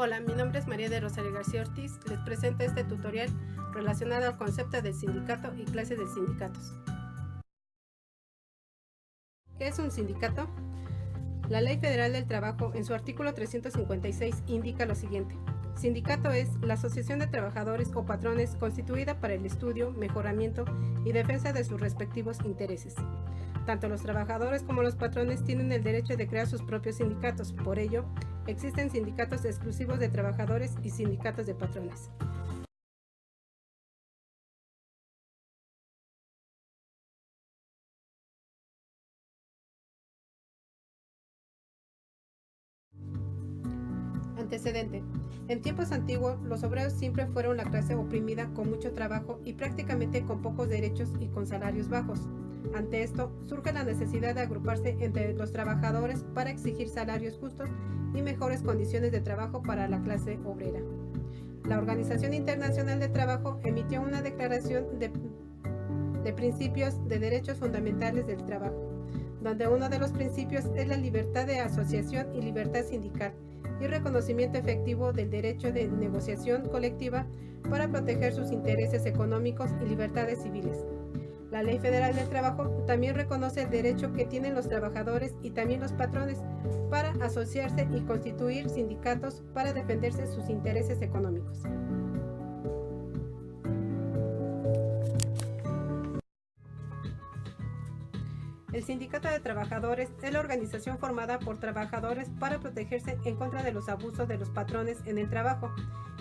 Hola, mi nombre es María de Rosario García Ortiz. Les presento este tutorial relacionado al concepto del sindicato y clases de sindicatos. ¿Qué es un sindicato? La Ley Federal del Trabajo, en su artículo 356, indica lo siguiente. Sindicato es la asociación de trabajadores o patrones constituida para el estudio, mejoramiento y defensa de sus respectivos intereses. Tanto los trabajadores como los patrones tienen el derecho de crear sus propios sindicatos. Por ello, existen sindicatos exclusivos de trabajadores y sindicatos de patrones. Antecedente. En tiempos antiguos, los obreros siempre fueron la clase oprimida con mucho trabajo y prácticamente con pocos derechos y con salarios bajos. Ante esto, surge la necesidad de agruparse entre los trabajadores para exigir salarios justos y mejores condiciones de trabajo para la clase obrera. La Organización Internacional del Trabajo emitió una declaración de principios de derechos fundamentales del trabajo, donde uno de los principios es la libertad de asociación y libertad sindical, y reconocimiento efectivo del derecho de negociación colectiva para proteger sus intereses económicos y libertades civiles. La Ley Federal del Trabajo también reconoce el derecho que tienen los trabajadores y también los patrones para asociarse y constituir sindicatos para defenderse sus intereses económicos. El Sindicato de Trabajadores es la organización formada por trabajadores para protegerse en contra de los abusos de los patrones en el trabajo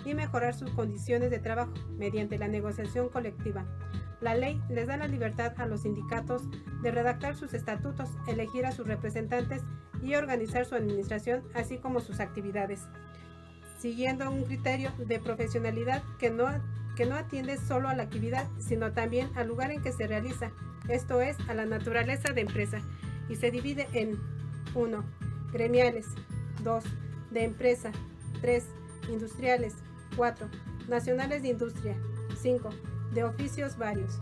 y mejorar sus condiciones de trabajo mediante la negociación colectiva. La ley les da la libertad a los sindicatos de redactar sus estatutos, elegir a sus representantes y organizar su administración, así como sus actividades, siguiendo un criterio de profesionalidad que no atiende solo a la actividad, sino también al lugar en que se realiza, esto es, a la naturaleza de empresa, y se divide en 1. Gremiales, 2. De empresa, 3. Industriales, 4. Nacionales de industria, 5. De oficios varios.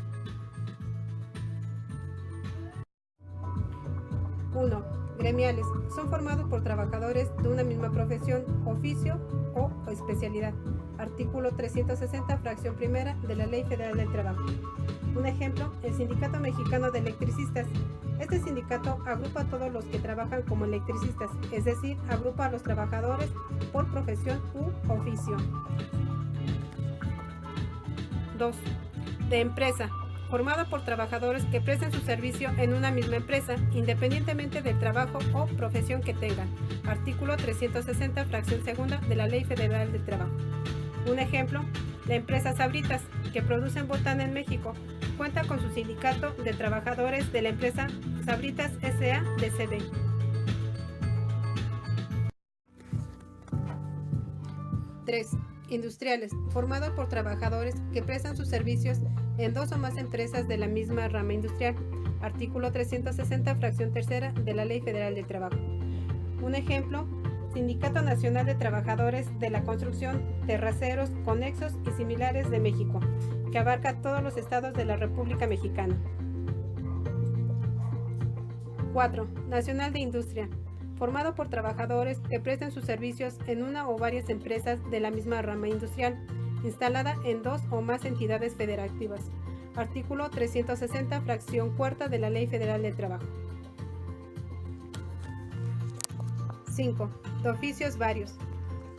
1. Gremiales. Son formados por trabajadores de una misma profesión, oficio o especialidad. Artículo 360, fracción primera de la Ley Federal del Trabajo. Un ejemplo, el Sindicato Mexicano de Electricistas. Este sindicato agrupa a todos los que trabajan como electricistas, es decir, agrupa a los trabajadores por profesión u oficio. 2. De empresa. Formada por trabajadores que prestan su servicio en una misma empresa, independientemente del trabajo o profesión que tengan. Artículo 360, fracción segunda de la Ley Federal del Trabajo. Un ejemplo, la empresa Sabritas, que producen botana en México, cuenta con su sindicato de trabajadores de la empresa Sabritas S.A. de CD. 3. Industriales, formado por trabajadores que prestan sus servicios en dos o más empresas de la misma rama industrial. Artículo 360, fracción tercera de la Ley Federal del Trabajo. Un ejemplo, Sindicato Nacional de Trabajadores de la Construcción, Terraceros, Conexos y Similares de México, que abarca todos los estados de la República Mexicana. 4. Nacional de Industria, formado por trabajadores que prestan sus servicios en una o varias empresas de la misma rama industrial, instalada en dos o más entidades federativas. Artículo 360, fracción cuarta de la Ley Federal del Trabajo. 5. De oficios varios,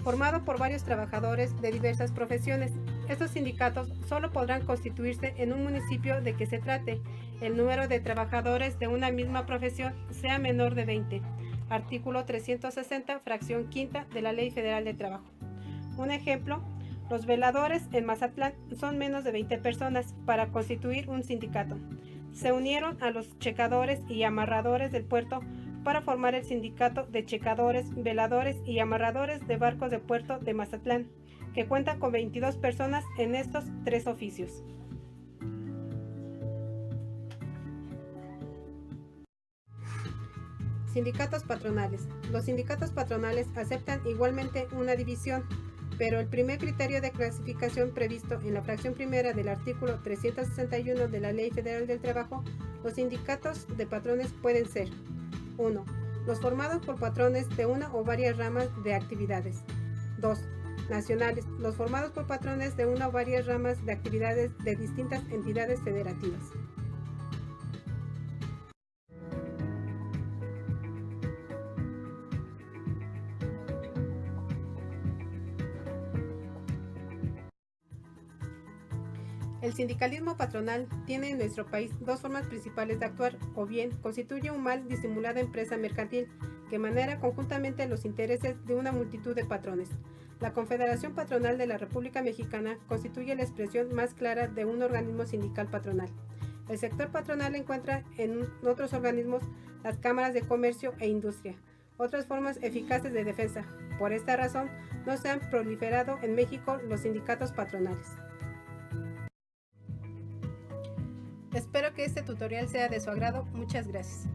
formado por varios trabajadores de diversas profesiones. Estos sindicatos solo podrán constituirse en un municipio de que se trate el número de trabajadores de una misma profesión sea menor de 20. Artículo 360, fracción quinta de la Ley Federal de Trabajo. Un ejemplo, los veladores en Mazatlán son menos de 20 personas para constituir un sindicato. Se unieron a los checadores y amarradores del puerto para formar el sindicato de checadores, veladores y amarradores de barcos de puerto de Mazatlán, que cuenta con 22 personas en estos tres oficios. Sindicatos patronales. Los sindicatos patronales aceptan igualmente una división, pero el primer criterio de clasificación previsto en la fracción primera del artículo 361 de la Ley Federal del Trabajo, los sindicatos de patrones pueden ser: 1. Los formados por patrones de una o varias ramas de actividades. 2. Nacionales, los formados por patrones de una o varias ramas de actividades de distintas entidades federativas. El sindicalismo patronal tiene en nuestro país dos formas principales de actuar, o bien constituye una mal disimulada empresa mercantil que manera conjuntamente los intereses de una multitud de patrones. La Confederación Patronal de la República Mexicana constituye la expresión más clara de un organismo sindical patronal. El sector patronal encuentra en otros organismos las cámaras de comercio e industria, otras formas eficaces de defensa. Por esta razón, no se han proliferado en México los sindicatos patronales. Espero que este tutorial sea de su agrado. Muchas gracias.